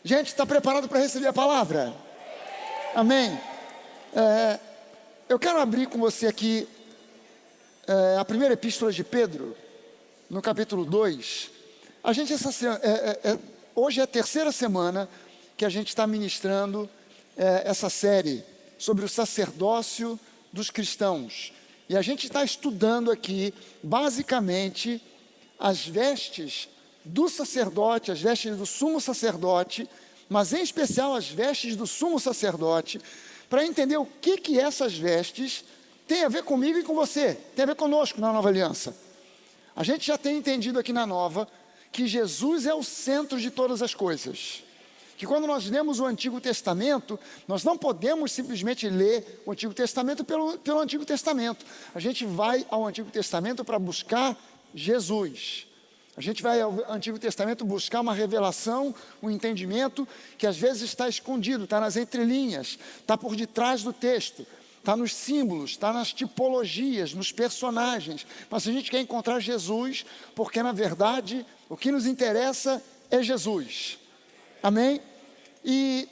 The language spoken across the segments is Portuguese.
Gente, está preparado para receber a palavra? Amém? Eu quero abrir com você aqui a primeira epístola de Pedro, no capítulo 2. A gente, hoje é a terceira semana que a gente está ministrando essa série sobre o sacerdócio dos cristãos. E a gente está estudando aqui, basicamente, as vestes do sacerdote, as vestes do sumo sacerdote, mas em especial as vestes do sumo sacerdote, para entender o que essas vestes têm a ver comigo e com você, tem a ver conosco na nova aliança. A gente já tem entendido aqui na nova que Jesus é o centro de todas as coisas. Que quando nós lemos o Antigo Testamento, nós não podemos simplesmente ler o Antigo Testamento pelo Antigo Testamento. A gente vai ao Antigo Testamento para buscar Jesus. A gente vai ao Antigo Testamento buscar uma revelação, um entendimento que às vezes está escondido, está nas entrelinhas, está por detrás do texto, está nos símbolos, está nas tipologias, nos personagens. Mas a gente quer encontrar Jesus, porque na verdade o que nos interessa é Jesus. Amém? E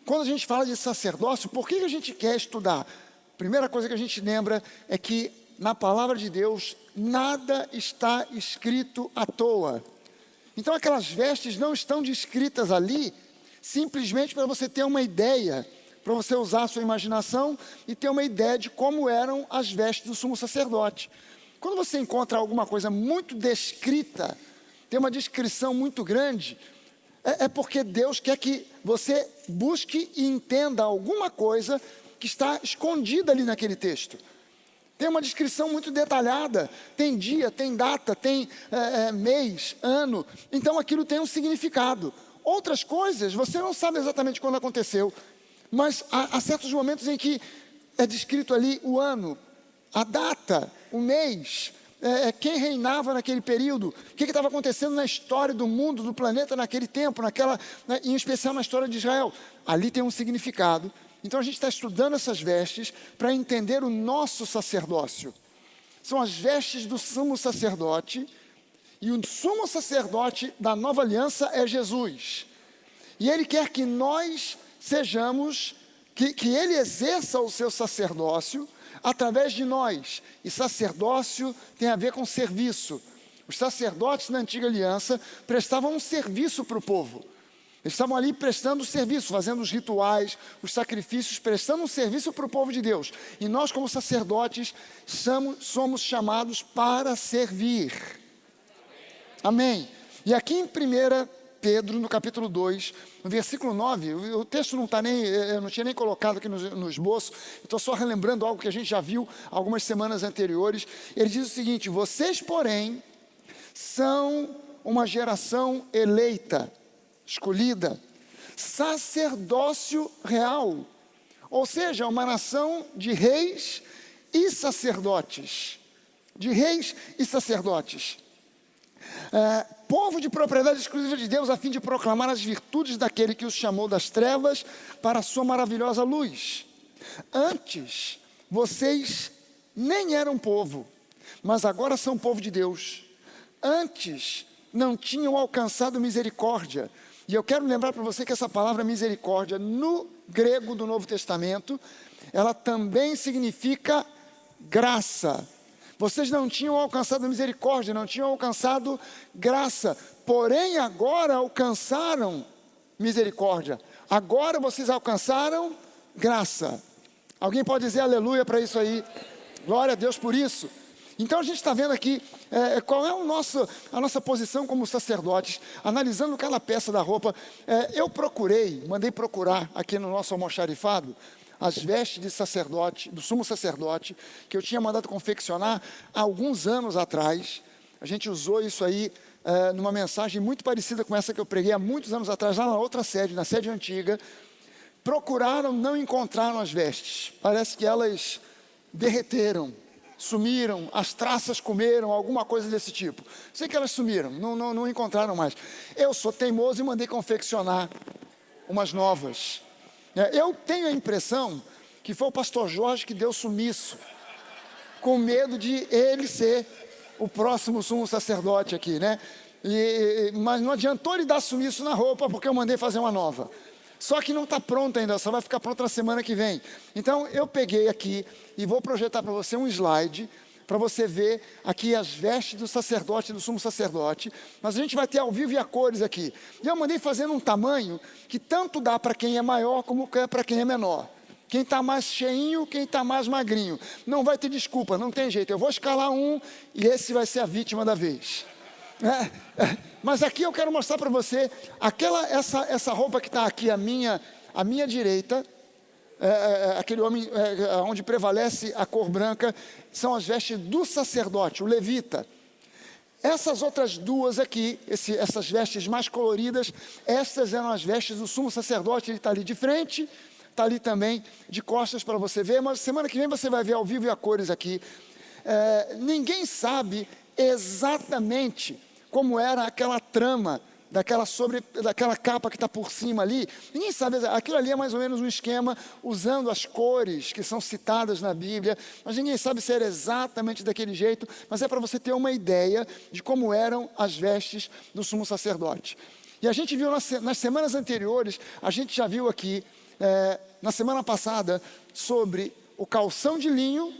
quando a gente fala de sacerdócio, por que a gente quer estudar? Primeira coisa que a gente lembra é que na palavra de Deus nada está escrito à toa. Então aquelas vestes não estão descritas ali simplesmente para você ter uma ideia, para você usar a sua imaginação e ter uma ideia de como eram as vestes do sumo sacerdote. Quando você encontra alguma coisa muito descrita, tem uma descrição muito grande, é porque Deus quer que você busque e entenda alguma coisa que está escondida ali naquele texto. Tem uma descrição muito detalhada, tem dia, tem data, tem mês, ano, então aquilo tem um significado. Outras coisas você não sabe exatamente quando aconteceu, mas há certos momentos em que é descrito ali o ano, a data, o mês, quem reinava naquele período, o que estava acontecendo na história do mundo, do planeta naquele tempo, em especial na história de Israel. Ali tem um significado. Então a gente está estudando essas vestes para entender o nosso sacerdócio. São as vestes do sumo sacerdote, e o sumo sacerdote da nova aliança é Jesus. E Ele quer que nós sejamos, que Ele exerça o seu sacerdócio através de nós. E sacerdócio tem a ver com serviço. Os sacerdotes na antiga aliança prestavam um serviço para o povo. Eles estavam ali prestando serviço, fazendo os rituais, os sacrifícios, prestando um serviço para o povo de Deus. E nós, como sacerdotes, somos chamados para servir. Amém? E aqui em 1 Pedro, no capítulo 2, no versículo 9, o texto não está nem, eu não tinha nem colocado aqui no esboço, estou só relembrando algo que a gente já viu algumas semanas anteriores. Ele diz o seguinte: vocês, porém, são uma geração eleita, escolhida, sacerdócio real, ou seja, uma nação de reis e sacerdotes, povo de propriedade exclusiva de Deus, a fim de proclamar as virtudes daquele que os chamou das trevas para a sua maravilhosa luz. Antes, vocês nem eram povo, mas agora são povo de Deus. Antes, não tinham alcançado misericórdia. E eu quero lembrar para você que essa palavra misericórdia, no grego do Novo Testamento, ela também significa graça. Vocês não tinham alcançado misericórdia, não tinham alcançado graça, porém agora alcançaram misericórdia. Agora vocês alcançaram graça. Alguém pode dizer aleluia para isso aí? Glória a Deus por isso. Então a gente está vendo aqui qual é a nossa posição como sacerdotes, analisando cada peça da roupa. Eu mandei procurar aqui no nosso almoxarifado as vestes de sacerdote, do sumo sacerdote, que eu tinha mandado confeccionar há alguns anos atrás. A gente usou isso aí numa mensagem muito parecida com essa que eu preguei há muitos anos atrás, lá na outra sede, na sede antiga. Procuraram, não encontraram as vestes. Parece que elas derreteram, sumiram, as traças comeram, alguma coisa desse tipo. Sei que elas sumiram, não encontraram mais. Eu sou teimoso e mandei confeccionar umas novas. Eu tenho a impressão que foi o pastor Jorge que deu sumiço, com medo de ele ser o próximo sumo sacerdote aqui, né? Mas não adiantou ele dar sumiço na roupa, porque eu mandei fazer uma nova. Só que não está pronta ainda, só vai ficar pronta na semana que vem. Então eu peguei aqui e vou projetar para você um slide, para você ver aqui as vestes do sacerdote, do sumo sacerdote. Mas a gente vai ter ao vivo e a cores aqui. E eu mandei fazer num tamanho que tanto dá para quem é maior como para quem é menor. Quem está mais cheinho, quem está mais magrinho. Não vai ter desculpa, não tem jeito. Eu vou escalar um e esse vai ser a vítima da vez. Mas aqui eu quero mostrar para você essa roupa que está aqui à minha direita, aquele homem onde prevalece a cor branca, são as vestes do sacerdote, o levita. Essas outras duas aqui, essas vestes mais coloridas, essas eram as vestes do sumo sacerdote. Ele está ali de frente, está ali também de costas para você ver, mas semana que vem você vai ver ao vivo e a cores aqui. Ninguém sabe exatamente como era aquela trama daquela capa que está por cima ali. Ninguém sabe, aquilo ali é mais ou menos um esquema usando as cores que são citadas na Bíblia, mas ninguém sabe se era exatamente daquele jeito, mas é para você ter uma ideia de como eram as vestes do sumo sacerdote. E a gente viu nas semanas anteriores, a gente já viu aqui, na semana passada, sobre o calção de linho.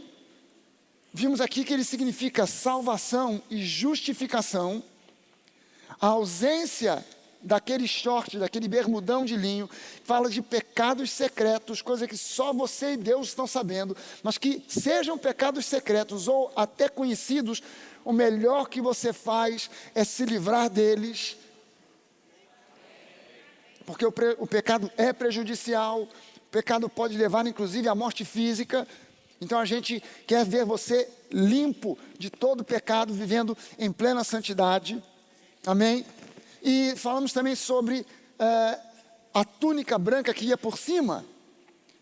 Vimos aqui que ele significa salvação e justificação. A ausência daquele short, daquele bermudão de linho, fala de pecados secretos, coisa que só você e Deus estão sabendo, mas que sejam pecados secretos ou até conhecidos, o melhor que você faz é se livrar deles, porque o pecado é prejudicial, o pecado pode levar inclusive à morte física. Então a gente quer ver você limpo de todo pecado, vivendo em plena santidade. Amém? E falamos também sobre a túnica branca que ia por cima,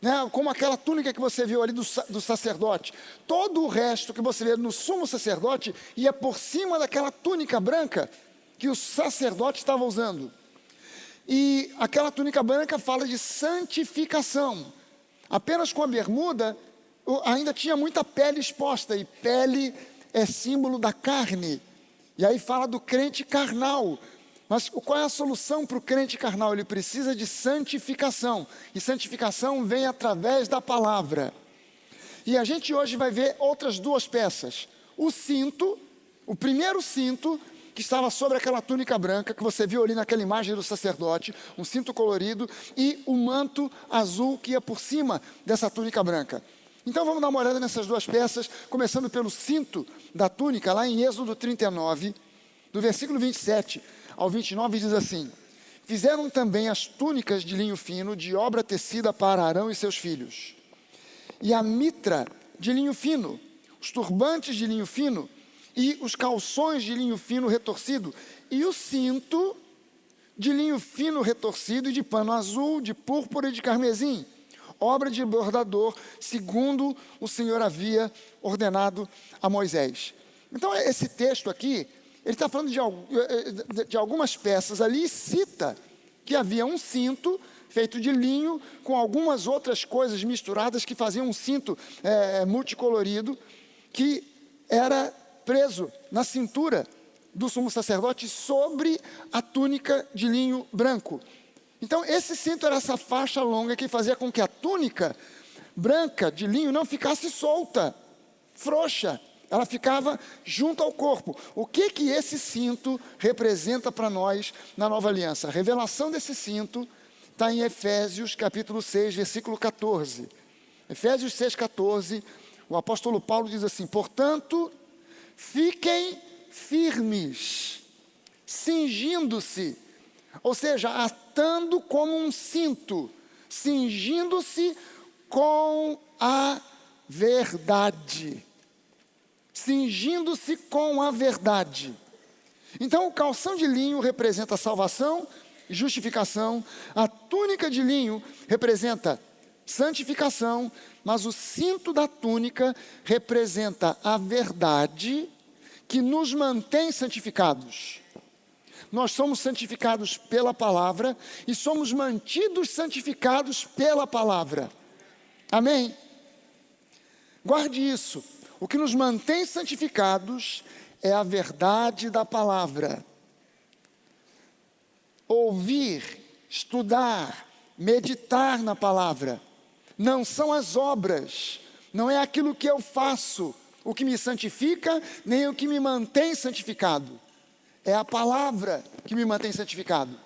né? Como aquela túnica que você viu ali do sacerdote. Todo o resto que você vê no sumo sacerdote ia por cima daquela túnica branca que o sacerdote estava usando. E aquela túnica branca fala de santificação. Apenas com a bermuda ainda tinha muita pele exposta, e pele é símbolo da carne. E aí fala do crente carnal. Mas qual é a solução para o crente carnal? Ele precisa de santificação. E santificação vem através da palavra. E a gente hoje vai ver outras duas peças. O cinto, o primeiro cinto, que estava sobre aquela túnica branca, que você viu ali naquela imagem do sacerdote, um cinto colorido, e o manto azul que ia por cima dessa túnica branca. Então vamos dar uma olhada nessas duas peças, começando pelo cinto da túnica, lá em Êxodo 39, do versículo 27 ao 29, diz assim: fizeram também as túnicas de linho fino, de obra tecida para Arão e seus filhos, e a mitra de linho fino, os turbantes de linho fino, e os calções de linho fino retorcido, e o cinto de linho fino retorcido e de pano azul, de púrpura e de carmesim, obra de bordador, segundo o Senhor havia ordenado a Moisés. Então esse texto aqui, ele está falando de algumas peças ali, e cita que havia um cinto feito de linho, com algumas outras coisas misturadas, que faziam um cinto multicolorido, que era preso na cintura do sumo sacerdote sobre a túnica de linho branco. Então esse cinto era essa faixa longa que fazia com que a túnica branca de linho não ficasse solta, frouxa. Ela ficava junto ao corpo. O que esse cinto representa para nós na nova aliança? A revelação desse cinto está em Efésios capítulo 6, versículo 14. Efésios 6, 14, o apóstolo Paulo diz assim: portanto, fiquem firmes, cingindo-se, ou seja, atando como um cinto, cingindo-se com a verdade. Cingindo-se com a verdade. Então o calção de linho representa salvação e justificação, a túnica de linho representa santificação, mas o cinto da túnica representa a verdade que nos mantém santificados. Nós somos santificados pela palavra e somos mantidos santificados pela palavra. Amém? Guarde isso. O que nos mantém santificados é a verdade da palavra. ouvir, estudar, meditar na palavra. Não são as obras, não é aquilo que eu faço o que me santifica, nem o que me mantém santificado. É a palavra que me mantém santificado.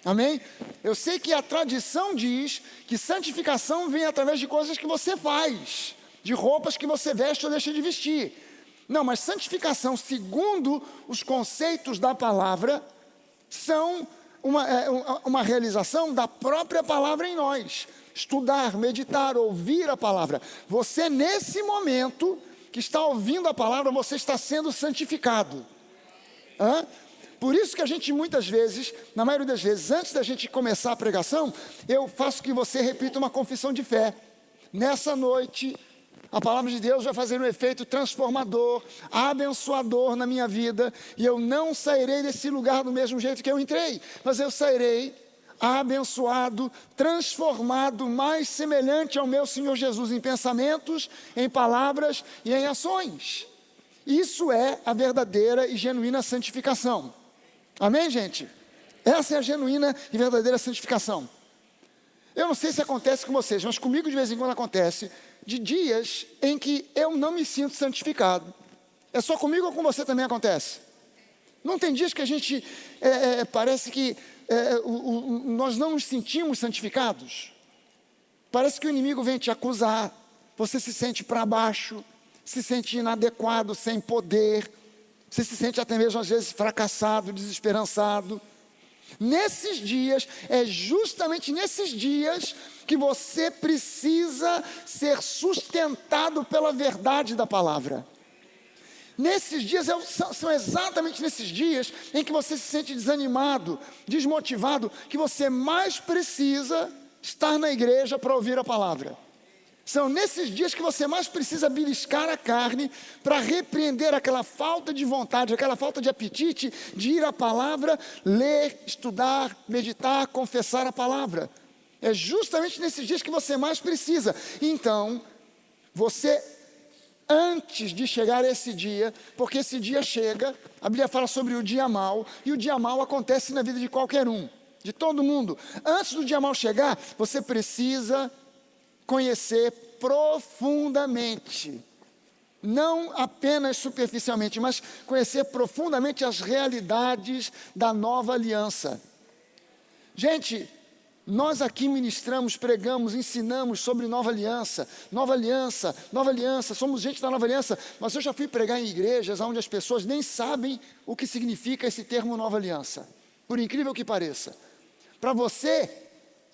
Amém? Eu sei que a tradição diz que santificação vem através de coisas que você faz, de roupas que você veste ou deixa de vestir. Não, mas santificação, segundo os conceitos da palavra, são uma realização da própria palavra em nós. Estudar, meditar, ouvir a palavra. Você, nesse momento que está ouvindo a palavra, você está sendo santificado. Por isso que a gente muitas vezes, na maioria das vezes, antes da gente começar a pregação, eu faço que você repita uma confissão de fé. Nessa noite, a palavra de Deus vai fazer um efeito transformador, abençoador na minha vida, e eu não sairei desse lugar do mesmo jeito que eu entrei, mas eu sairei abençoado, transformado, mais semelhante ao meu Senhor Jesus em pensamentos, em palavras e em ações. Isso é a verdadeira e genuína santificação. Amém, gente? Essa é a genuína e verdadeira santificação. Eu não sei se acontece com vocês, mas comigo de vez em quando acontece de dias em que eu não me sinto santificado. É só comigo ou com você também acontece? Não tem dias que a gente parece que nós não nos sentimos santificados? Parece que o inimigo vem te acusar, você se sente para baixo, se sente inadequado, sem poder, você se sente até mesmo às vezes fracassado, desesperançado. Nesses dias, é justamente nesses dias que você precisa ser sustentado pela verdade da palavra. Nesses dias, são exatamente nesses dias em que você se sente desanimado, desmotivado, que você mais precisa estar na igreja para ouvir a palavra. São nesses dias que você mais precisa beliscar a carne para repreender aquela falta de vontade, aquela falta de apetite de ir à palavra, ler, estudar, meditar, confessar a palavra. É justamente nesses dias que você mais precisa. Então, você, antes de chegar esse dia, porque esse dia chega, a Bíblia fala sobre o dia mau, e o dia mau acontece na vida de qualquer um, de todo mundo. Antes do dia mau chegar, você precisa conhecer profundamente, não apenas superficialmente, mas conhecer profundamente as realidades da nova aliança. Gente, nós aqui ministramos, pregamos, ensinamos sobre nova aliança, nova aliança, nova aliança, somos gente da nova aliança, mas eu já fui pregar em igrejas onde as pessoas nem sabem o que significa esse termo nova aliança, por incrível que pareça. Para você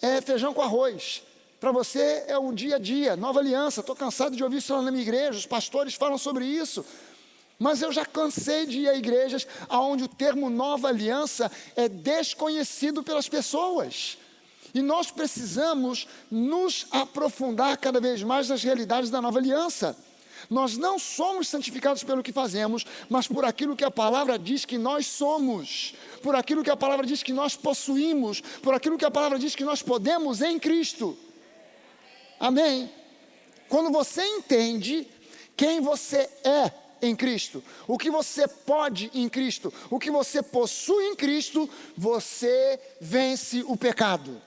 é feijão com arroz, para você é o dia a dia, nova aliança. Estou cansado de ouvir isso lá na minha igreja, os pastores falam sobre isso, mas eu já cansei de ir a igrejas onde o termo nova aliança é desconhecido pelas pessoas, e nós precisamos nos aprofundar cada vez mais nas realidades da nova aliança. Nós não somos santificados pelo que fazemos, mas por aquilo que a palavra diz que nós somos, por aquilo que a palavra diz que nós possuímos, por aquilo que a palavra diz que nós podemos em Cristo. Amém? Quando você entende quem você é em Cristo, o que você pode em Cristo, o que você possui em Cristo, você vence o pecado.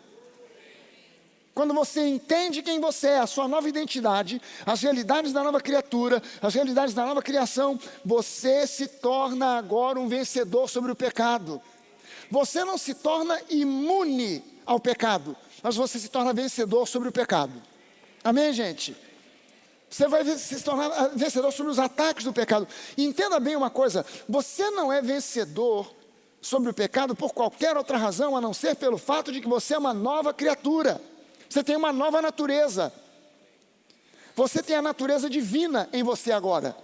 Quando você entende quem você é, a sua nova identidade, as realidades da nova criatura, as realidades da nova criação, você se torna agora um vencedor sobre o pecado. Você não se torna imune ao pecado, mas você se torna vencedor sobre o pecado. Amém, gente? Você vai se tornar vencedor sobre os ataques do pecado. E entenda bem uma coisa, você não é vencedor sobre o pecado por qualquer outra razão, a não ser pelo fato de que você é uma nova criatura. Você tem uma nova natureza. Você tem a natureza divina em você agora.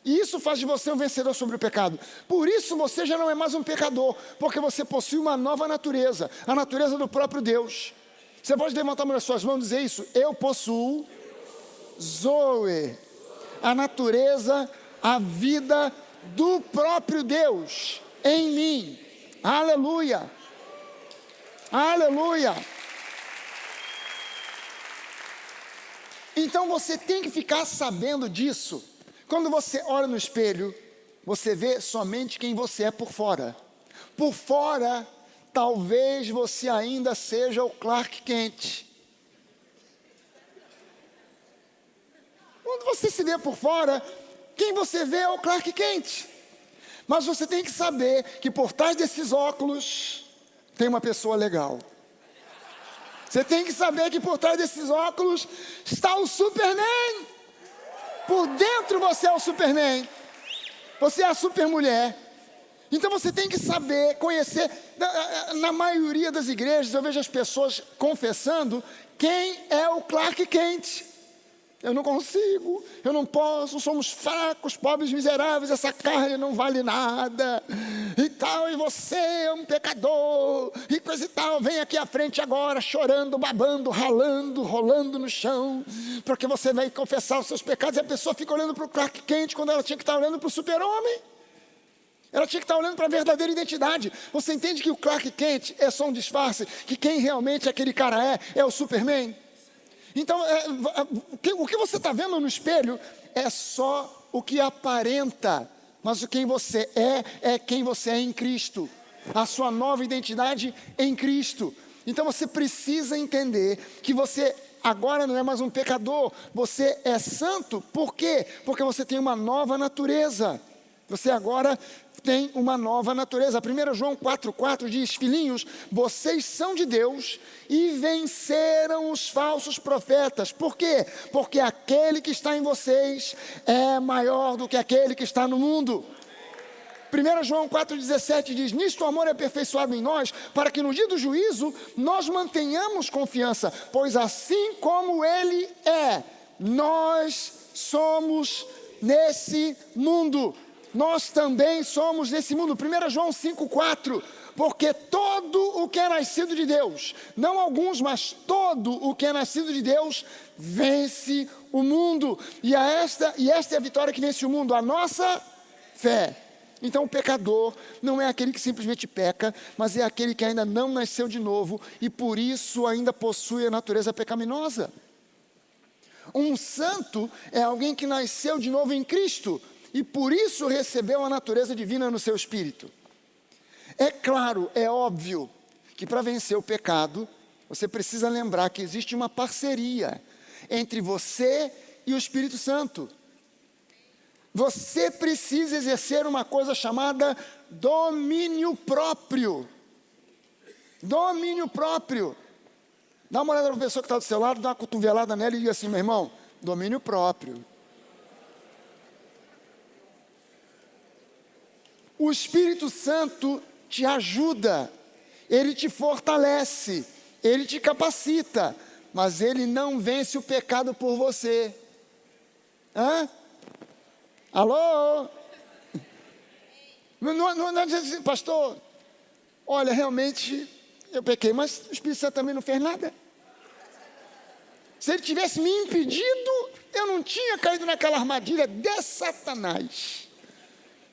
E isso faz de você um vencedor sobre o pecado. Por isso você já não é mais um pecador, porque você possui uma nova natureza, a natureza do próprio Deus. Você pode levantar uma das suas mãos e dizer isso: eu possuo Zoe, a natureza, a vida do próprio Deus em mim. Aleluia, aleluia. Então você tem que ficar sabendo disso. Quando você olha no espelho, você vê somente quem você é por fora. Por fora, talvez você ainda seja o Clark Kent. Quando você se vê por fora, quem você vê é o Clark Kent. Mas você tem que saber que por trás desses óculos tem uma pessoa legal. Você tem que saber que por trás desses óculos está o Superman. Por dentro você é o Superman. Você é a supermulher. Então você tem que saber, conhecer. Na maioria das igrejas eu vejo as pessoas confessando quem é o Clark Kent. Eu não consigo, eu não posso, somos fracos, pobres, miseráveis, essa carne não vale nada, e tal, e você é um pecador, e coisa e tal, vem aqui à frente agora, chorando, babando, ralando, rolando no chão, porque você vai confessar os seus pecados, e a pessoa fica olhando para o Clark Kent, quando ela tinha que estar olhando para o super-homem. Ela tinha que estar olhando para a verdadeira identidade. Você entende que o Clark Kent é só um disfarce, que quem realmente aquele cara é o Superman? Então, o que você está vendo no espelho é só o que aparenta, mas o quem você é quem você é em Cristo, a sua nova identidade em Cristo. Então você precisa entender que você agora não é mais um pecador, você é santo. Por quê? Porque você tem uma nova natureza. Você agora tem uma nova natureza. 1 João 4,4 diz: filhinhos, vocês são de Deus e venceram os falsos profetas. Por quê? Porque aquele que está em vocês é maior do que aquele que está no mundo. 1 João 4,17 diz: nisto o amor é aperfeiçoado em nós, para que no dia do juízo nós mantenhamos confiança, pois assim como Ele é, nós somos nesse mundo. Nós também somos nesse mundo. 1 João 5,4, porque todo o que é nascido de Deus, não alguns, mas todo o que é nascido de Deus, vence o mundo. E esta é a vitória que vence o mundo, a nossa fé. Então o pecador não é aquele que simplesmente peca, mas é aquele que ainda não nasceu de novo e por isso ainda possui a natureza pecaminosa. Um santo é alguém que nasceu de novo em Cristo e por isso recebeu a natureza divina no seu espírito. É claro, é óbvio que para vencer o pecado, você precisa lembrar que existe uma parceria entre você e o Espírito Santo. Você precisa exercer uma coisa chamada domínio próprio. Domínio próprio. Dá uma olhada para a pessoa que está do seu lado, dá uma cotovelada nela e diga assim: meu irmão, domínio próprio. O Espírito Santo te ajuda, Ele te fortalece, Ele te capacita, mas Ele não vence o pecado por você. Hã? Alô? Não é dizer assim, pastor, olha, realmente eu pequei, mas o Espírito Santo também não fez nada. Se ele tivesse me impedido, eu não tinha caído naquela armadilha de Satanás.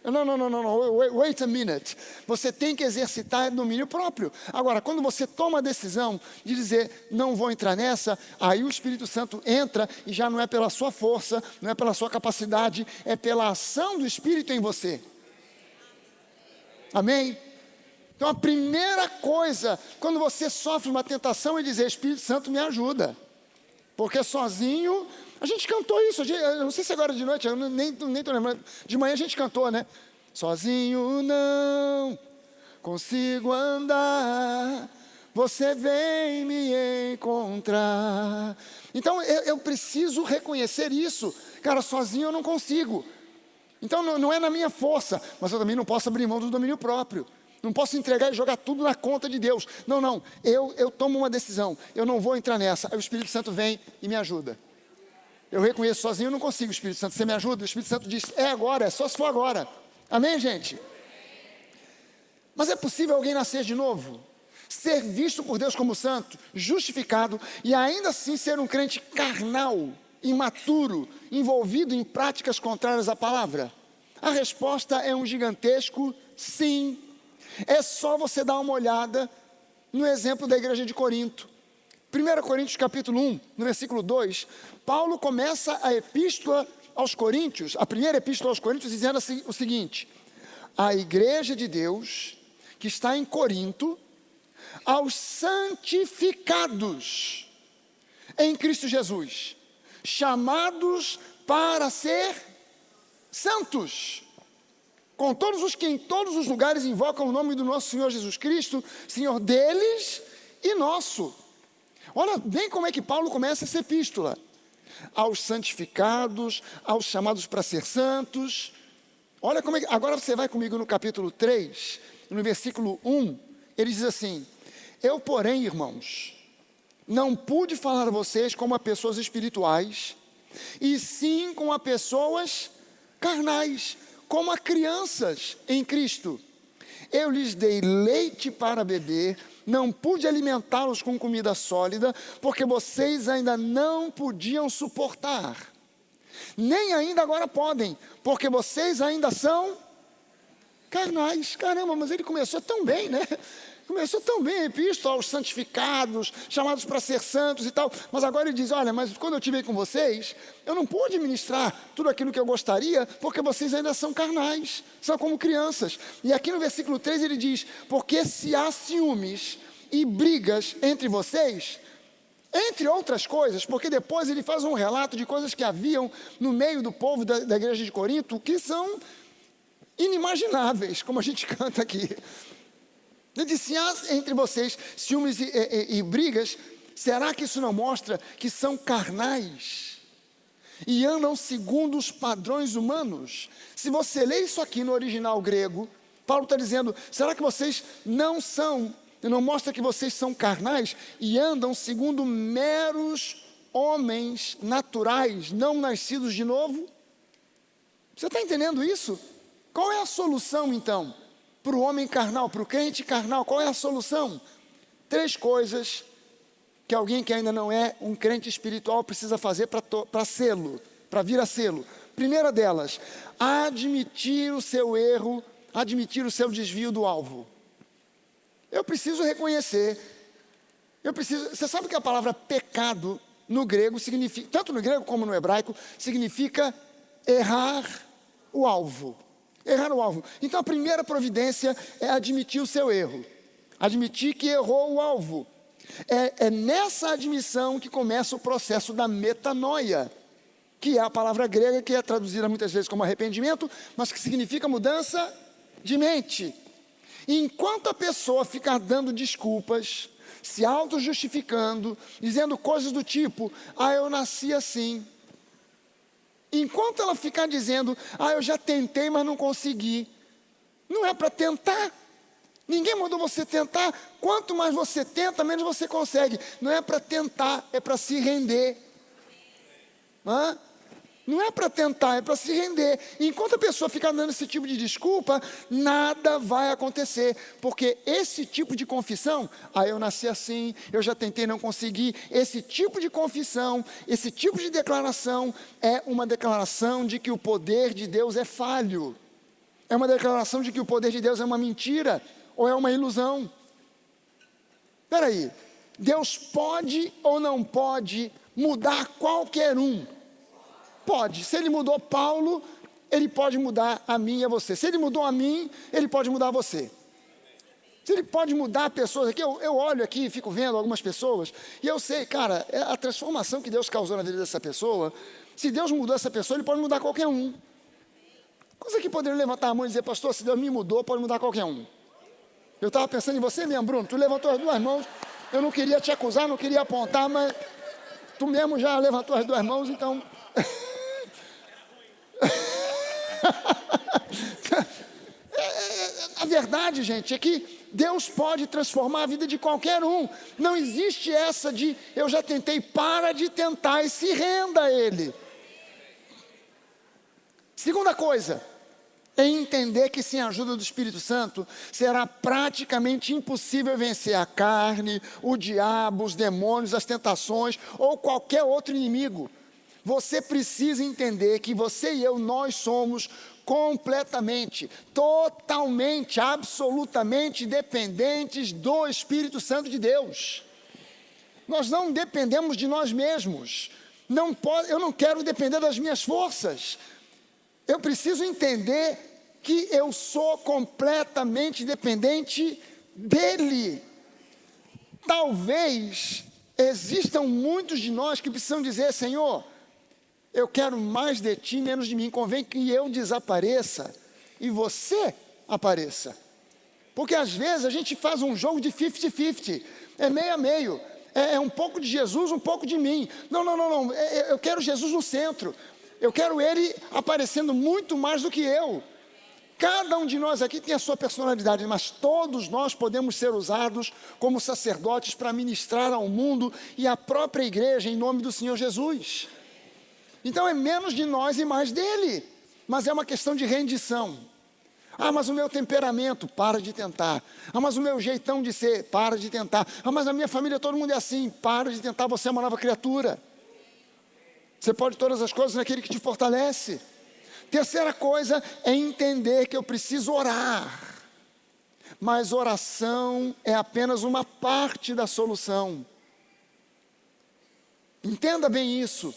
Não, wait a minute. Você tem que exercitar domínio próprio. Agora, quando você toma a decisão de dizer, não vou entrar nessa, aí o Espírito Santo entra e já não é pela sua força, não é pela sua capacidade, é pela ação do Espírito em você. Amém? Então a primeira coisa, quando você sofre uma tentação, é dizer, Espírito Santo me ajuda. Porque sozinho, a gente cantou isso, eu não sei se agora de noite, eu nem estou lembrando, de manhã a gente cantou, né? Sozinho não consigo andar, você vem me encontrar. Então eu preciso reconhecer isso, cara, sozinho eu não consigo. Então não é na minha força, mas eu também não posso abrir mão do domínio próprio. Não posso entregar e jogar tudo na conta de Deus. Não, eu tomo uma decisão, eu não vou entrar nessa. Aí o Espírito Santo vem e me ajuda. Eu reconheço sozinho, eu não consigo, Espírito Santo, você me ajuda? O Espírito Santo diz, é agora, é só se for agora. Amém, gente? Mas é possível alguém nascer de novo? Ser visto por Deus como santo, justificado, e ainda assim ser um crente carnal, imaturo, envolvido em práticas contrárias à palavra? A resposta é um gigantesco sim. É só você dar uma olhada no exemplo da igreja de Corinto. 1 Coríntios capítulo 1, no versículo 2, Paulo começa a epístola aos Coríntios, a primeira epístola aos Coríntios, dizendo assim, o seguinte: a igreja de Deus, que está em Corinto, aos santificados em Cristo Jesus, chamados para ser santos, com todos os que em todos os lugares invocam o nome do nosso Senhor Jesus Cristo, Senhor deles e nosso. Olha bem como é que Paulo começa essa epístola: aos santificados, aos chamados para ser santos. Olha como é que, agora você vai comigo no capítulo 3, no versículo 1, ele diz assim: eu, porém, irmãos, não pude falar a vocês como a pessoas espirituais, e sim como a pessoas carnais, como a crianças em Cristo. Eu lhes dei leite para beber, não pude alimentá-los com comida sólida, porque vocês ainda não podiam suportar, nem ainda agora podem, porque vocês ainda são carnais. Caramba, mas ele começou tão bem, né? Começou tão bem a epístola aos santificados, chamados para ser santos e tal. Mas agora ele diz: olha, mas quando eu estive com vocês, eu não pude ministrar tudo aquilo que eu gostaria, porque vocês ainda são carnais, são como crianças. E aqui no versículo 3 ele diz: porque se há ciúmes e brigas entre vocês, entre outras coisas, porque depois ele faz um relato de coisas que haviam no meio do povo da igreja de Corinto, que são inimagináveis, como a gente canta aqui. Ele disse: se há entre vocês ciúmes e brigas, será que isso não mostra que são carnais e andam segundo os padrões humanos? Se você lê isso aqui no original grego, Paulo está dizendo: será que vocês não mostra que vocês são carnais e andam segundo meros homens naturais, não nascidos de novo? Você está entendendo isso? Qual é a solução então? Para o homem carnal, para o crente carnal, qual é a solução? 3 coisas que alguém que ainda não é um crente espiritual precisa fazer para sê-lo, para vir a sê-lo. Primeira delas: admitir o seu erro, admitir o seu desvio do alvo. Eu preciso reconhecer, você sabe que a palavra pecado no grego significa, tanto no grego como no hebraico, significa errar o alvo. Errar o alvo. Então a primeira providência é admitir o seu erro, admitir que errou o alvo. É nessa admissão que começa o processo da metanoia, que é a palavra grega que é traduzida muitas vezes como arrependimento, mas que significa mudança de mente. E enquanto a pessoa ficar dando desculpas, se auto-justificando, dizendo coisas do tipo: ah, eu nasci assim. Enquanto ela ficar dizendo: ah, eu já tentei, mas não consegui. Não é para tentar. Ninguém mandou você tentar. Quanto mais você tenta, menos você consegue. Não é para tentar, é para se render. Não é para tentar, é para se render. E enquanto a pessoa ficar dando esse tipo de desculpa, nada vai acontecer. Porque esse tipo de confissão: ah, eu nasci assim, eu já tentei, não consegui. Esse tipo de confissão, esse tipo de declaração é uma declaração de que o poder de Deus é falho. É uma declaração de que o poder de Deus é uma mentira ou é uma ilusão. Espera aí, Deus pode ou não pode mudar qualquer um? Pode. Se ele mudou Paulo, ele pode mudar a mim e a você. Se ele mudou a mim, ele pode mudar você. Se ele pode mudar pessoas aqui, eu olho aqui e fico vendo algumas pessoas, e eu sei, cara, a transformação que Deus causou na vida dessa pessoa. Se Deus mudou essa pessoa, ele pode mudar qualquer um. Coisa que poderia levantar a mão e dizer: pastor, se Deus me mudou, pode mudar qualquer um. Eu estava pensando em você mesmo, Bruno. Tu levantou as 2 mãos, eu não queria te acusar, não queria apontar, mas tu mesmo já levantou as 2 mãos, então... A verdade, gente, é que Deus pode transformar a vida de qualquer um. Não existe essa de eu já tentei. Para de tentar e se renda a Ele. Segunda coisa é entender que sem a ajuda do Espírito Santo será praticamente impossível vencer a carne, o diabo, os demônios, as tentações ou qualquer outro inimigo. Você precisa entender que você e eu, nós somos completamente, totalmente, absolutamente dependentes do Espírito Santo de Deus. Nós não dependemos de nós mesmos. Eu não quero depender das minhas forças. Eu preciso entender que eu sou completamente dependente dEle. talvez existam muitos de nós que precisam dizer: Senhor, eu quero mais de ti, menos de mim. Convém que eu desapareça e você apareça. Porque às vezes a gente faz um jogo de 50-50, é meio a meio, é um pouco de Jesus, um pouco de mim. Não, eu quero Jesus no centro, eu quero Ele aparecendo muito mais do que eu. Cada um de nós aqui tem a sua personalidade, mas todos nós podemos ser usados como sacerdotes para ministrar ao mundo e à própria igreja em nome do Senhor Jesus. Então é menos de nós e mais dele, mas é uma questão de rendição. Ah, mas o meu temperamento, para de tentar. Ah, mas o meu jeitão de ser, para de tentar. Ah, mas na minha família todo mundo é assim, para de tentar, você é uma nova criatura. Você pode todas as coisas naquele que te fortalece. Terceira coisa é entender que eu preciso orar. Mas oração é apenas uma parte da solução. Entenda bem isso.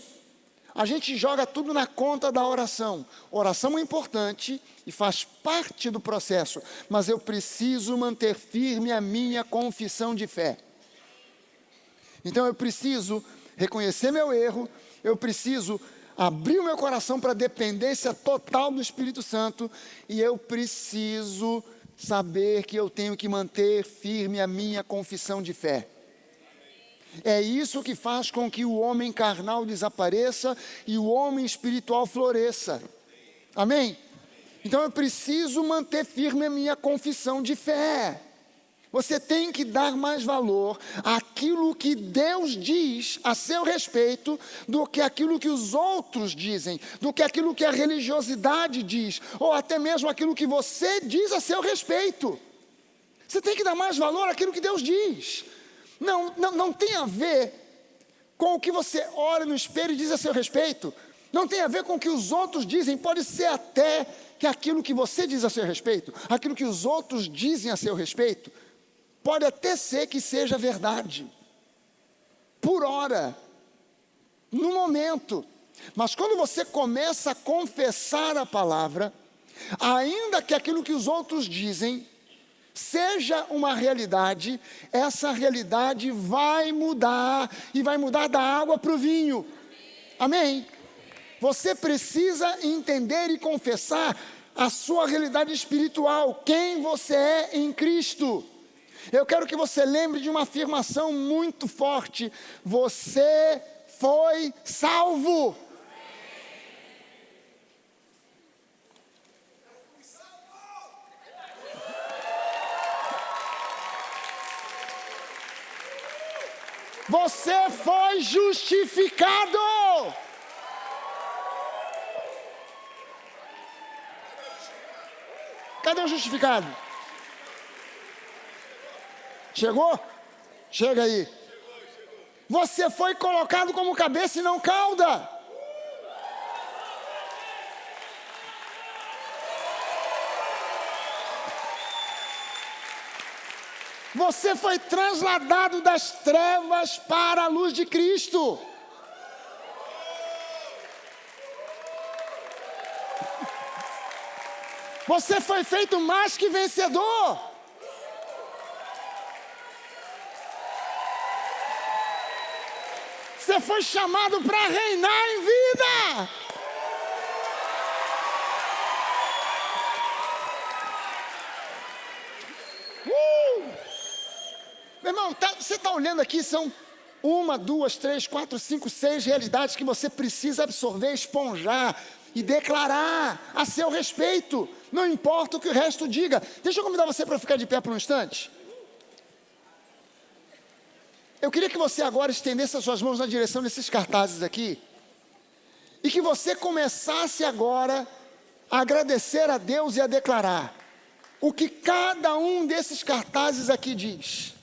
A gente joga tudo na conta da oração. Oração é importante e faz parte do processo, mas eu preciso manter firme a minha confissão de fé. Então eu preciso reconhecer meu erro, eu preciso abrir o meu coração para a dependência total do Espírito Santo, e eu preciso saber que eu tenho que manter firme a minha confissão de fé. É isso que faz com que o homem carnal desapareça e o homem espiritual floresça. Amém? Então eu preciso manter firme a minha confissão de fé. Você tem que dar mais valor àquilo que Deus diz a seu respeito do que aquilo que os outros dizem, do que aquilo que a religiosidade diz, ou até mesmo aquilo que você diz a seu respeito. Você tem que dar mais valor àquilo que Deus diz. Não tem a ver com o que você olha no espelho e diz a seu respeito. Não tem a ver com o que os outros dizem. Pode ser até que aquilo que você diz a seu respeito, aquilo que os outros dizem a seu respeito, pode até ser que seja verdade. Por hora, no momento. Mas quando você começa a confessar a palavra, ainda que aquilo que os outros dizem seja uma realidade, essa realidade vai mudar, e vai mudar da água para o vinho. Amém? Você precisa entender e confessar a sua realidade espiritual, quem você é em Cristo. Eu quero que você lembre de uma afirmação muito forte: você foi salvo. Você foi justificado. Cadê o justificado? Chegou? Chega aí. Você foi colocado como cabeça e não cauda. Você foi trasladado das trevas para a luz de Cristo. Você foi feito mais que vencedor. Você foi chamado para reinar em vida. Meu irmão, você está olhando aqui, são 1, 2, 3, 4, 5, 6 realidades que você precisa absorver, esponjar e declarar a seu respeito. Não importa o que o resto diga. Deixa eu convidar você para ficar de pé por um instante. Eu queria que você agora estendesse as suas mãos na direção desses cartazes aqui, e que você começasse agora a agradecer a Deus e a declarar o que cada um desses cartazes aqui diz.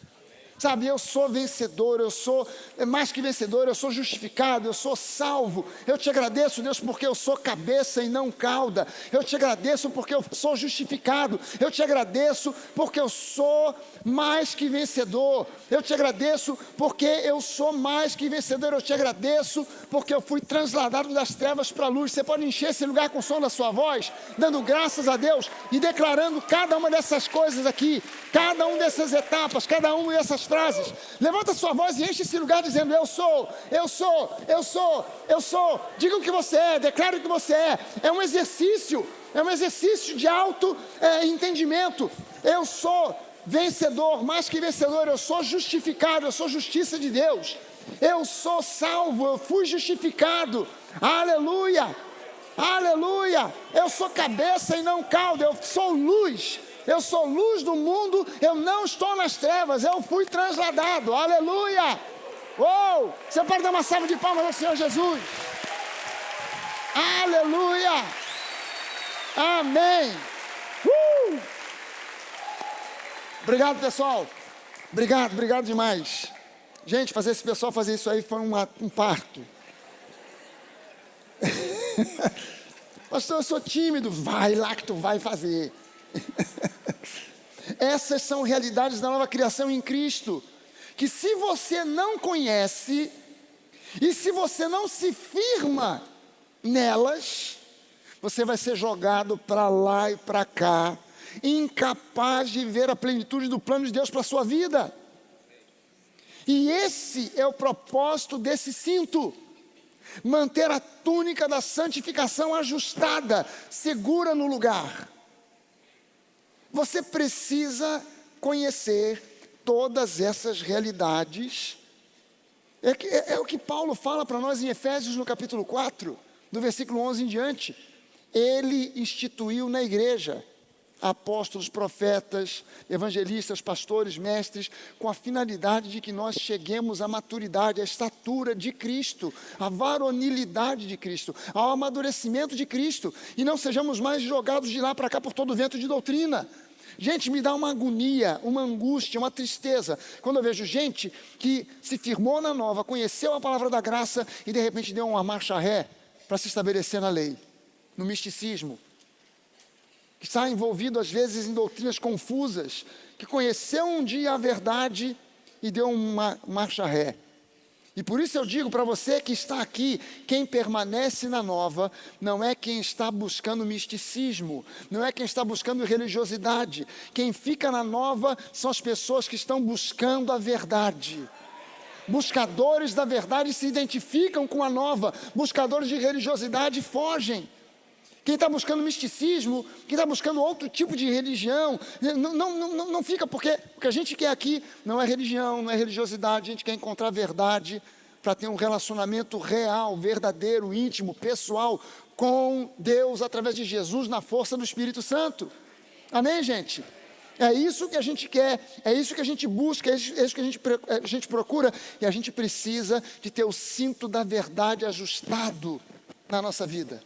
Sabe, eu sou vencedor, eu sou mais que vencedor, eu sou justificado, eu sou salvo. Eu te agradeço, Deus, porque eu sou cabeça e não cauda. Eu te agradeço porque eu sou justificado. Eu te agradeço porque eu sou mais que vencedor. Eu te agradeço porque eu sou mais que vencedor. Eu te agradeço porque eu fui trasladado das trevas para a luz. Você pode encher esse lugar com o som da sua voz, dando graças a Deus e declarando cada uma dessas coisas aqui, cada uma dessas etapas, cada uma dessas frases. Levanta sua voz e enche esse lugar dizendo: eu sou, eu sou, eu sou, eu sou. Diga o que você é, declare o que você é. É um exercício de entendimento. Eu sou vencedor, mais que vencedor, eu sou justificado, eu sou justiça de Deus. Eu sou salvo, eu fui justificado. Aleluia, aleluia. Eu sou cabeça e não cauda, eu sou luz. Eu sou luz do mundo, eu não estou nas trevas, eu fui transladado. Aleluia. Uou, você pode dar uma salva de palmas ao Senhor Jesus. Aleluia. Amém. Obrigado, pessoal. Obrigado demais. Gente, fazer esse pessoal fazer isso aí foi um parto. Pastor, eu sou tímido. Vai lá que tu vai fazer. Essas são realidades da nova criação em Cristo, que se você não conhece, e se você não se firma nelas, você vai ser jogado para lá e para cá, incapaz de ver a plenitude do plano de Deus para a sua vida. E esse é o propósito desse cinto: manter a túnica da santificação ajustada, segura no lugar. Você precisa conhecer todas essas realidades. É o que Paulo fala para nós em Efésios no capítulo 4, do versículo 11 em diante. Ele instituiu na igreja apóstolos, profetas, evangelistas, pastores, mestres, com a finalidade de que nós cheguemos à maturidade, à estatura de Cristo, à varonilidade de Cristo, ao amadurecimento de Cristo, e não sejamos mais jogados de lá para cá por todo o vento de doutrina. Gente, me dá uma agonia, uma angústia, uma tristeza, quando eu vejo gente que se firmou na nova, conheceu a palavra da graça e de repente deu uma marcha ré para se estabelecer na lei, no misticismo, que está envolvido às vezes em doutrinas confusas, que conheceu um dia a verdade e deu uma marcha ré. E por isso eu digo para você que está aqui, quem permanece na nova, não é quem está buscando misticismo, não é quem está buscando religiosidade. Quem fica na nova são as pessoas que estão buscando a verdade. Buscadores da verdade se identificam com a nova, buscadores de religiosidade fogem. Quem está buscando misticismo, quem está buscando outro tipo de religião, não fica, porque o que a gente quer aqui não é religião, não é religiosidade, a gente quer encontrar verdade para ter um relacionamento real, verdadeiro, íntimo, pessoal com Deus através de Jesus na força do Espírito Santo. Amém, gente? É isso que a gente quer, é isso que a gente busca, é isso que a gente procura, e a gente precisa de ter o cinto da verdade ajustado na nossa vida.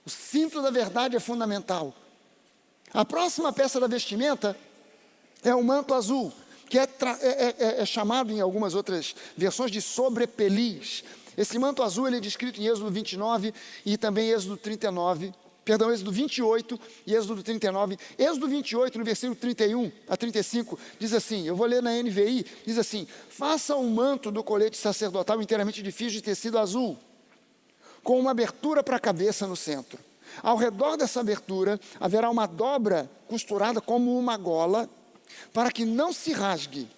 O cinto da verdade é fundamental. A próxima peça da vestimenta é o manto azul, que é chamado em algumas outras versões de sobrepeliz. Esse manto azul ele é descrito em Êxodo 29 e também Êxodo 39, perdão, Êxodo 28 e Êxodo 39. Êxodo 28, no versículo 31 a 35, diz assim, eu vou ler na NVI, diz assim: faça um manto do colete sacerdotal inteiramente de fios de tecido azul, com uma abertura para a cabeça no centro. Ao redor dessa abertura haverá uma dobra costurada como uma gola, para que não se rasgue.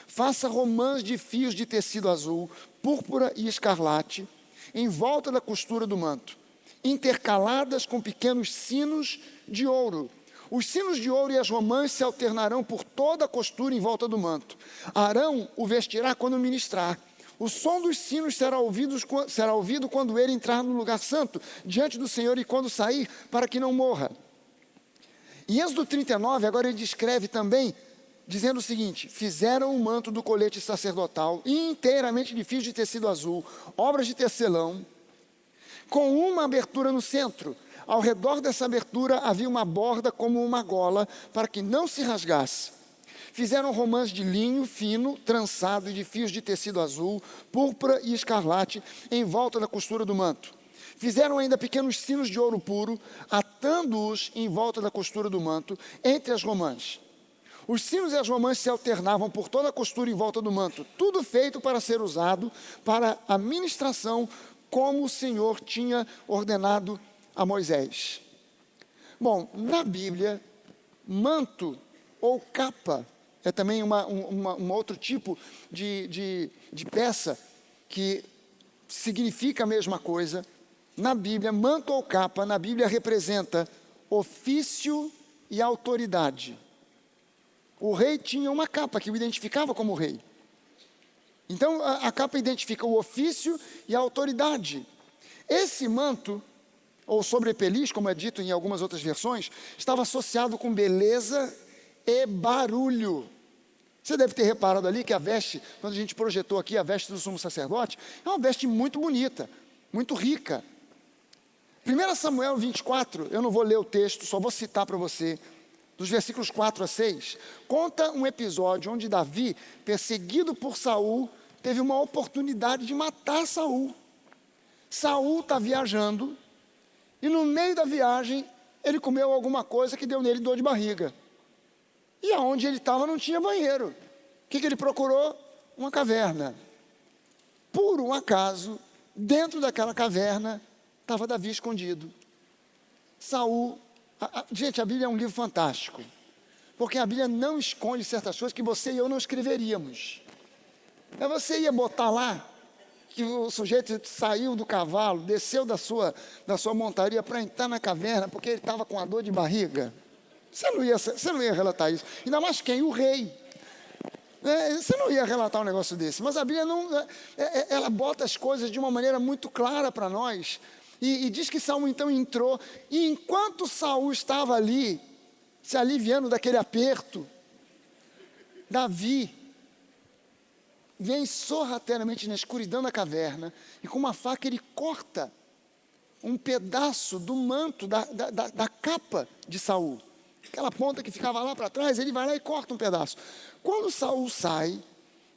Faça romãs de fios de tecido azul, púrpura e escarlate, em volta da costura do manto, intercaladas com pequenos sinos de ouro. Os sinos de ouro e as romãs se alternarão por toda a costura em volta do manto. Arão o vestirá quando ministrar. O som dos sinos será ouvido quando ele entrar no lugar santo, diante do Senhor, e quando sair, para que não morra. Em Êxodo 39, agora ele descreve também, dizendo o seguinte: fizeram o manto do colete sacerdotal, inteiramente de fios de tecido azul, obras de tecelão, com uma abertura no centro. Ao redor dessa abertura havia uma borda como uma gola, para que não se rasgasse. Fizeram romãs de linho fino, trançado e de fios de tecido azul, púrpura e escarlate, em volta da costura do manto. Fizeram ainda pequenos sinos de ouro puro, atando-os em volta da costura do manto, entre as romãs. Os sinos e as romãs se alternavam por toda a costura em volta do manto, tudo feito para ser usado para a ministração, como o Senhor tinha ordenado a Moisés. Bom, na Bíblia, manto ou capa é também um outro tipo de peça que significa a mesma coisa. Na Bíblia, manto ou capa, na Bíblia representa ofício e autoridade. O rei tinha uma capa que o identificava como rei. Então, a capa identifica o ofício e a autoridade. Esse manto, ou sobrepeliz, como é dito em algumas outras versões, estava associado com beleza e barulho. Você deve ter reparado ali que a veste, quando a gente projetou aqui a veste do sumo sacerdote, é uma veste muito bonita, muito rica. 1 Samuel 24, eu não vou ler o texto, só vou citar para você, dos versículos 4 a 6, conta um episódio onde Davi, perseguido por Saul, teve uma oportunidade de matar Saul. Saul está viajando, e no meio da viagem, ele comeu alguma coisa que deu nele dor de barriga. E aonde ele estava não tinha banheiro. O que ele procurou? Uma caverna. Por um acaso, dentro daquela caverna, estava Davi escondido. Saul, gente, a Bíblia é um livro fantástico, porque a Bíblia não esconde certas coisas que você e eu não escreveríamos. Você ia botar lá que o sujeito saiu do cavalo, desceu da sua montaria para entrar na caverna, porque ele estava com a dor de barriga. Você não ia relatar isso. Ainda mais quem? O rei. Você não ia relatar um negócio desse. Mas a Bíblia ela bota as coisas de uma maneira muito clara para nós. E diz que Saul então entrou. E enquanto Saul estava ali, se aliviando daquele aperto, Davi vem sorrateiramente na escuridão da caverna. E com uma faca ele corta um pedaço do manto, da capa de Saul. Aquela ponta que ficava lá para trás, ele vai lá e corta um pedaço. Quando Saul sai,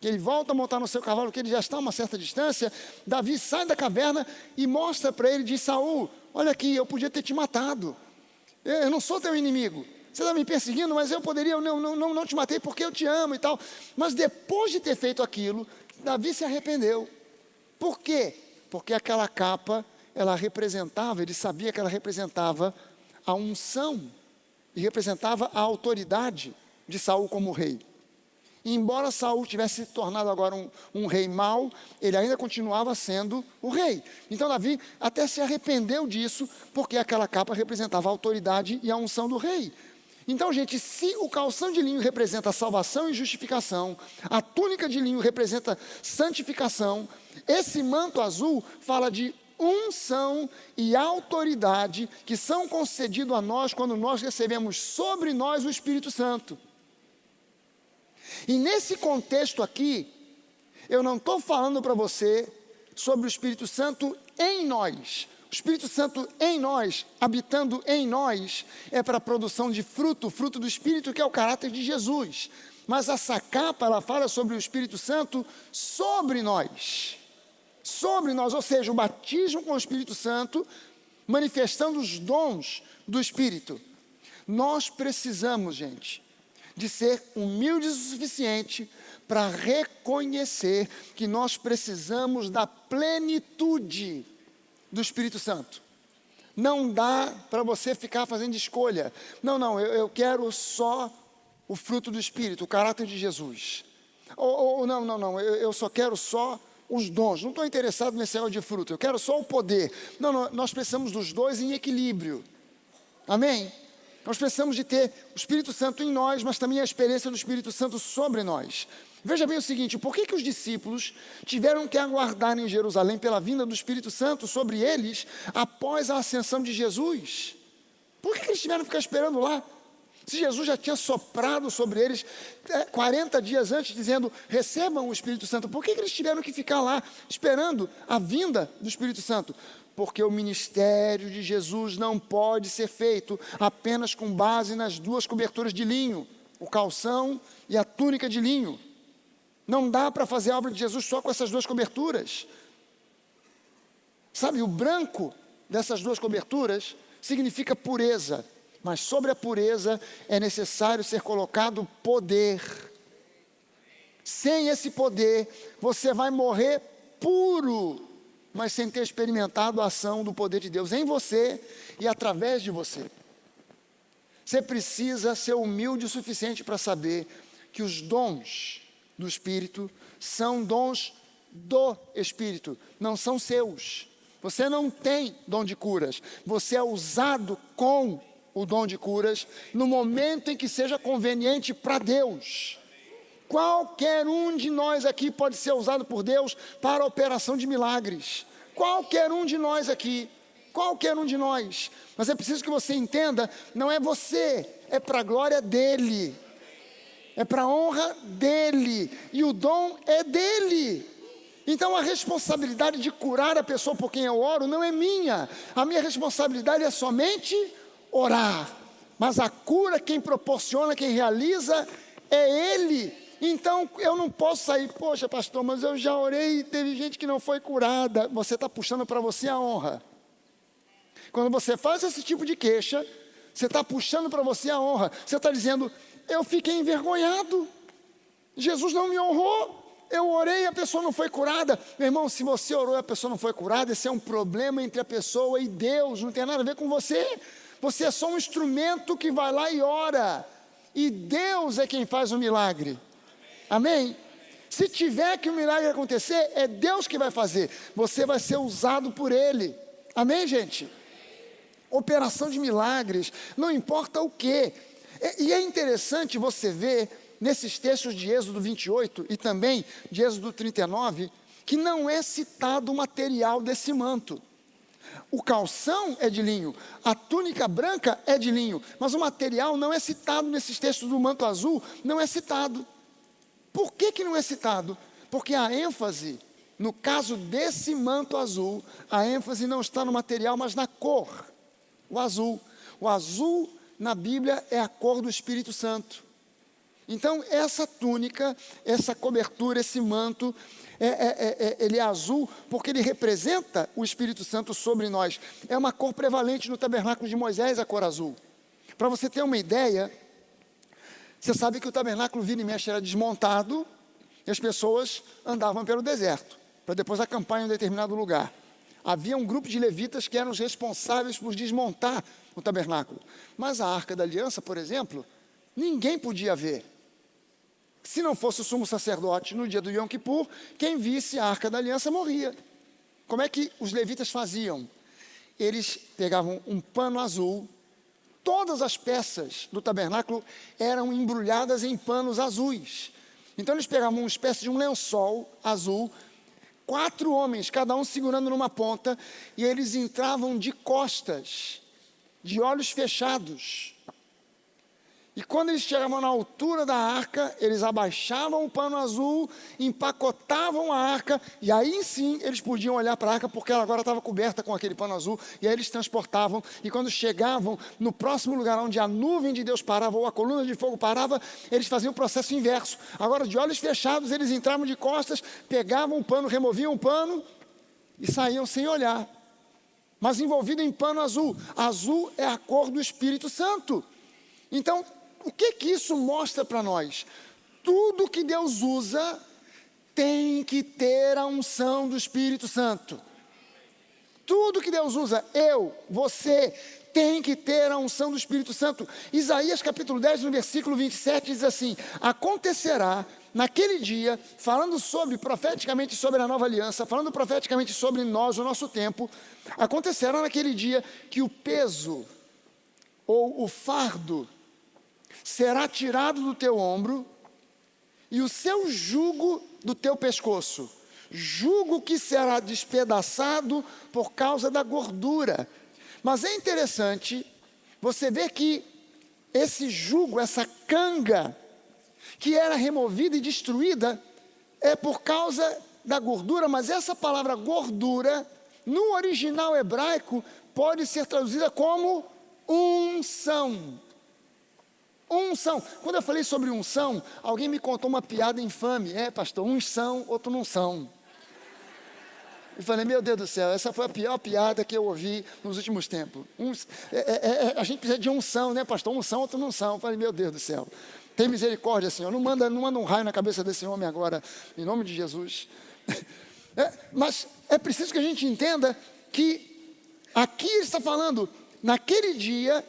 que ele volta a montar no seu cavalo, que ele já está a uma certa distância, Davi sai da caverna e mostra para ele, diz: Saul, olha aqui, eu podia ter te matado. Eu não sou teu inimigo. Você está me perseguindo, mas eu poderia, não te matei porque eu te amo e tal. Mas depois de ter feito aquilo, Davi se arrependeu. Por quê? Porque aquela capa, ela representava, ele sabia que ela representava a unção e representava a autoridade de Saul como rei. E embora Saul tivesse se tornado agora um rei mau, ele ainda continuava sendo o rei. Então Davi até se arrependeu disso, porque aquela capa representava a autoridade e a unção do rei. Então, gente, se o calção de linho representa salvação e justificação, a túnica de linho representa santificação, esse manto azul fala de unção e autoridade que são concedidos a nós quando nós recebemos sobre nós o Espírito Santo. E nesse contexto aqui, eu não estou falando para você sobre o Espírito Santo em nós. O Espírito Santo em nós, habitando em nós, é para a produção de fruto, fruto do Espírito, que é o caráter de Jesus. Mas essa capa, ela fala sobre o Espírito Santo sobre nós. Sobre nós, ou seja, o batismo com o Espírito Santo, manifestando os dons do Espírito. Nós precisamos, gente, de ser humildes o suficiente para reconhecer que nós precisamos da plenitude do Espírito Santo. Não dá para você ficar fazendo escolha. Não, eu quero só o fruto do Espírito, o caráter de Jesus. Não, eu só quero só os dons. Não estou interessado nesse negócio de fruto, eu quero só o poder. Não, nós precisamos dos dois em equilíbrio. Amém? Nós precisamos de ter o Espírito Santo em nós, mas também a experiência do Espírito Santo sobre nós. Veja bem o seguinte, por que os discípulos tiveram que aguardar em Jerusalém pela vinda do Espírito Santo sobre eles após a ascensão de Jesus? Por que eles tiveram que ficar esperando lá? Se Jesus já tinha soprado sobre eles 40 dias antes, dizendo: recebam o Espírito Santo, por que eles tiveram que ficar lá esperando a vinda do Espírito Santo? Porque o ministério de Jesus não pode ser feito apenas com base nas duas coberturas de linho, o calção e a túnica de linho. Não dá para fazer a obra de Jesus só com essas duas coberturas. Sabe, o branco dessas duas coberturas significa pureza, mas sobre a pureza é necessário ser colocado poder. Sem esse poder, você vai morrer puro, mas sem ter experimentado a ação do poder de Deus em você e através de você. Você precisa ser humilde o suficiente para saber que os dons do Espírito são dons do Espírito, não são seus. Você não tem dom de curas, você é usado com o dom de curas no momento em que seja conveniente para Deus. Qualquer um de nós aqui pode ser usado por Deus para a operação de milagres. Qualquer um de nós aqui, qualquer um de nós. Mas é preciso que você entenda, não é você, é para a glória dEle. É para a honra dEle, e o dom é dEle. Então a responsabilidade de curar a pessoa por quem eu oro não é minha. A minha responsabilidade é somente orar. Mas a cura, quem proporciona, quem realiza, é Ele. Então eu não posso sair, poxa pastor, mas eu já orei e teve gente que não foi curada. Você está puxando para você a honra. Quando você faz esse tipo de queixa, você está puxando para você a honra. Você está dizendo, eu fiquei envergonhado, Jesus não me honrou, eu orei e a pessoa não foi curada. Meu irmão, se você orou e a pessoa não foi curada, esse é um problema entre a pessoa e Deus, não tem nada a ver com você. Você é só um instrumento que vai lá e ora, e Deus é quem faz o milagre. Amém? Se tiver que o milagre acontecer, é Deus que vai fazer, você vai ser usado por Ele. Amém, gente? Operação de milagres, não importa o que. E é interessante você ver nesses textos de Êxodo 28 e também de Êxodo 39, que não é citado o material desse manto. O calção é de linho, a túnica branca é de linho, mas o material não é citado nesses textos do manto azul, não é citado. Por que não é citado? Porque a ênfase, no caso desse manto azul, a ênfase não está no material, mas na cor, o azul. O azul na Bíblia é a cor do Espírito Santo. Então essa túnica, essa cobertura, esse manto, ele é azul porque ele representa o Espírito Santo sobre nós. É uma cor prevalente no tabernáculo de Moisés, a cor azul. Para você ter uma ideia, você sabe que o tabernáculo vira e mexe era desmontado e as pessoas andavam pelo deserto, para depois acampar em um determinado lugar. Havia um grupo de levitas que eram os responsáveis por desmontar o tabernáculo. Mas a Arca da Aliança, por exemplo, ninguém podia ver. Se não fosse o sumo sacerdote no dia do Yom Kippur, quem visse a Arca da Aliança morria. Como é que os levitas faziam? Eles pegavam um pano azul, todas as peças do tabernáculo eram embrulhadas em panos azuis. Então eles pegavam uma espécie de um lençol azul, 4 homens, cada um segurando numa ponta, e eles entravam de costas, de olhos fechados. E quando eles chegavam na altura da arca, eles abaixavam o pano azul, empacotavam a arca, e aí sim eles podiam olhar para a arca, porque ela agora estava coberta com aquele pano azul, e aí eles transportavam, e quando chegavam no próximo lugar onde a nuvem de Deus parava, ou a coluna de fogo parava, eles faziam o processo inverso. Agora, de olhos fechados, eles entravam de costas, pegavam o pano, removiam o pano, e saíam sem olhar, mas envolvido em pano azul. Azul é a cor do Espírito Santo. Então, o que isso mostra para nós? Tudo que Deus usa tem que ter a unção do Espírito Santo. Tudo que Deus usa, você, tem que ter a unção do Espírito Santo. Isaías capítulo 10, no versículo 27, diz assim: acontecerá naquele dia, falando profeticamente sobre a nova aliança, falando profeticamente sobre nós, o nosso tempo, acontecerá naquele dia que o peso, ou o fardo, será tirado do teu ombro e o seu jugo do teu pescoço. Jugo que será despedaçado por causa da gordura. Mas é interessante você ver que esse jugo, essa canga que era removida e destruída, é por causa da gordura, mas essa palavra gordura, no original hebraico, pode ser traduzida como unção. Unção. Quando eu falei sobre unção, alguém me contou uma piada infame. Pastor, uns são, outros não são. Eu falei, meu Deus do céu, essa foi a pior piada que eu ouvi nos últimos tempos. A gente precisa de unção, né, pastor? Unção, outro não são. Eu falei, meu Deus do céu, tem misericórdia, Senhor. Não manda um raio na cabeça desse homem agora, em nome de Jesus. Mas é preciso que a gente entenda que aqui ele está falando, naquele dia,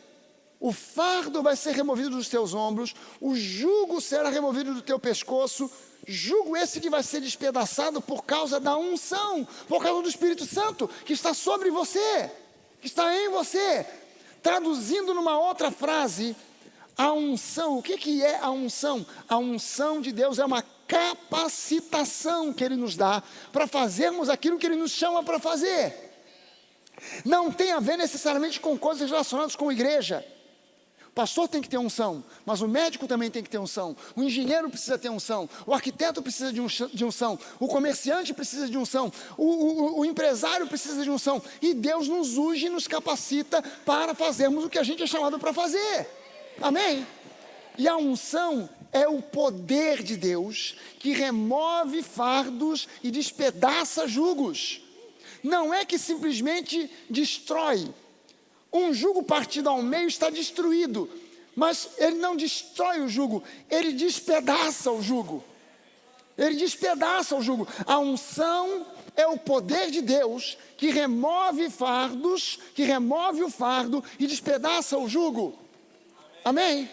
o fardo vai ser removido dos teus ombros, o jugo será removido do teu pescoço, jugo esse que vai ser despedaçado por causa da unção, por causa do Espírito Santo que está sobre você, que está em você. Traduzindo numa outra frase, a unção, o que é a unção? A unção de Deus é uma capacitação que Ele nos dá para fazermos aquilo que Ele nos chama para fazer. Não tem a ver necessariamente com coisas relacionadas com igreja. O pastor tem que ter unção, mas o médico também tem que ter unção, o engenheiro precisa ter unção, o arquiteto precisa de unção, o comerciante precisa de unção, o empresário precisa de unção, e Deus nos unge e nos capacita para fazermos o que a gente é chamado para fazer. Amém? E a unção é o poder de Deus que remove fardos e despedaça jugos. Não é que simplesmente destrói. Um jugo partido ao meio está destruído, mas ele não destrói o jugo, ele despedaça o jugo. Ele despedaça o jugo. A unção é o poder de Deus que remove fardos, que remove o fardo e despedaça o jugo. Amém?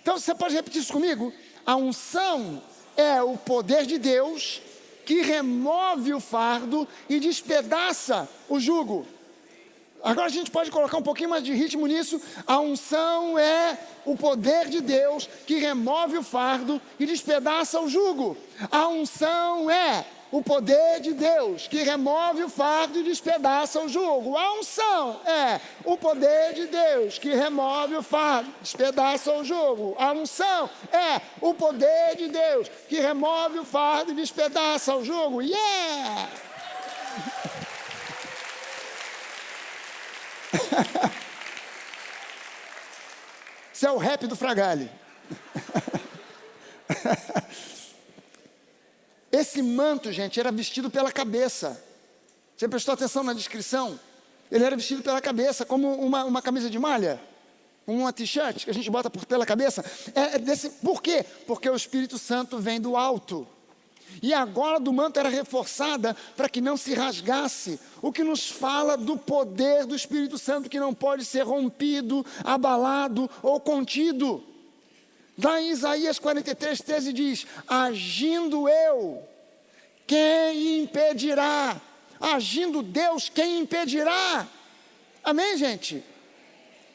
Então você pode repetir isso comigo? A unção é o poder de Deus que remove o fardo e despedaça o jugo. Agora a gente pode colocar um pouquinho mais de ritmo nisso. A unção é o poder de Deus que remove o fardo e despedaça o jugo. A unção é o poder de Deus que remove o fardo e despedaça o jugo. A unção é o poder de Deus que remove o fardo e despedaça o jugo. A unção é o poder de Deus que remove o fardo e despedaça o jugo. Yeah! Esse é o rap do Fragale. Esse manto, gente, era vestido pela cabeça. Você prestou atenção na descrição? Ele era vestido pela cabeça, como uma camisa de malha, uma t-shirt que a gente bota pela cabeça. Por quê? Porque o Espírito Santo vem do alto. E a gola do manto era reforçada para que não se rasgasse, o que nos fala do poder do Espírito Santo que não pode ser rompido, abalado ou contido. Lá em Isaías 43:13 diz: agindo eu, quem impedirá? Agindo Deus, quem impedirá? Amém, gente?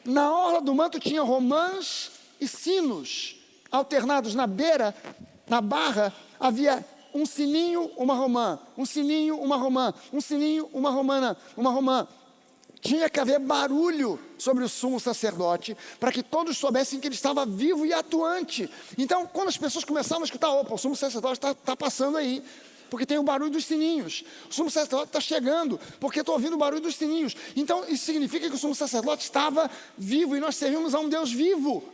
Na orla do manto tinha romãs e sinos alternados na beira, na barra, havia um sininho, uma romã, um sininho, uma romã, um sininho, uma romana, uma romã. Tinha que haver barulho sobre o sumo sacerdote, para que todos soubessem que ele estava vivo e atuante. Então, quando as pessoas começavam a escutar, opa, o sumo sacerdote está passando aí, porque tem o barulho dos sininhos. O sumo sacerdote está chegando, porque estou ouvindo o barulho dos sininhos. Então, isso significa que o sumo sacerdote estava vivo, e nós servimos a um Deus vivo.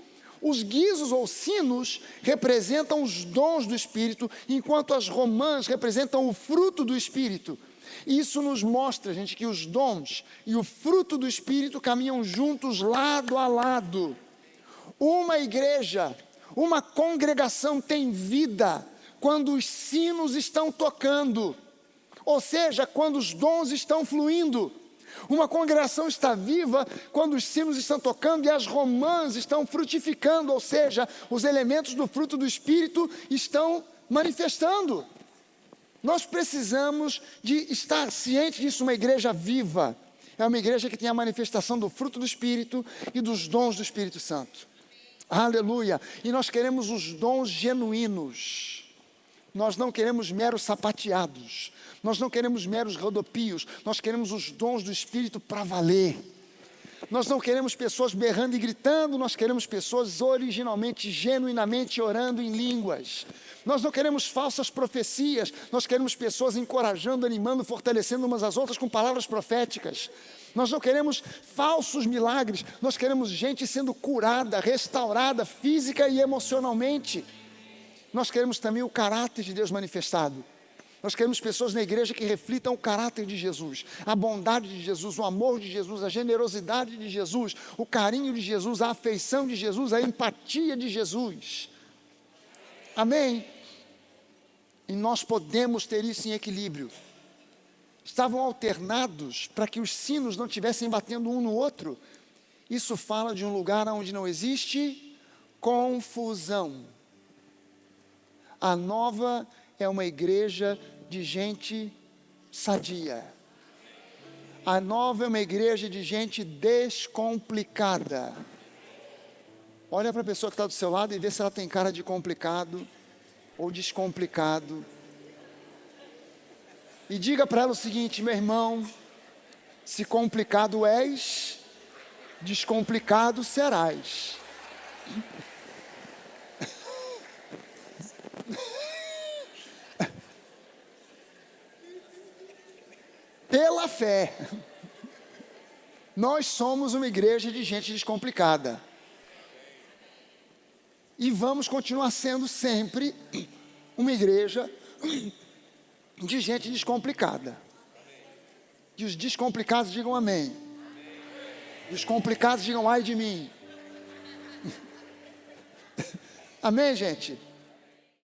Os guizos ou sinos representam os dons do Espírito, enquanto as romãs representam o fruto do Espírito. E isso nos mostra, gente, que os dons e o fruto do Espírito caminham juntos, lado a lado. Uma igreja, uma congregação tem vida quando os sinos estão tocando, ou seja, quando os dons estão fluindo. Uma congregação está viva quando os sinos estão tocando e as romãs estão frutificando, ou seja, os elementos do fruto do Espírito estão manifestando. Nós precisamos de estar cientes disso. Uma igreja viva é uma igreja que tem a manifestação do fruto do Espírito e dos dons do Espírito Santo. Aleluia! E nós queremos os dons genuínos. Nós não queremos meros sapateados. Nós não queremos meros rodopios. Nós queremos os dons do Espírito para valer. Nós não queremos pessoas berrando e gritando. Nós queremos pessoas originalmente, genuinamente orando em línguas. Nós não queremos falsas profecias. Nós queremos pessoas encorajando, animando, fortalecendo umas às outras com palavras proféticas. Nós não queremos falsos milagres. Nós queremos gente sendo curada, restaurada física e emocionalmente. Nós queremos também o caráter de Deus manifestado. Nós queremos pessoas na igreja que reflitam o caráter de Jesus, a bondade de Jesus, o amor de Jesus, a generosidade de Jesus, o carinho de Jesus, a afeição de Jesus, a empatia de Jesus. Amém? E nós podemos ter isso em equilíbrio. Estavam alternados para que os sinos não estivessem batendo um no outro. Isso fala de um lugar onde não existe confusão. A Nova é uma igreja de gente sadia. A Nova é uma igreja de gente descomplicada. Olha para a pessoa que está do seu lado e vê se ela tem cara de complicado ou descomplicado. E diga para ela o seguinte: meu irmão, se complicado és, descomplicado serás. Pela fé, nós somos uma igreja de gente descomplicada. E vamos continuar sendo sempre uma igreja de gente descomplicada. E os descomplicados digam amém. E os complicados digam ai de mim. Amém, gente?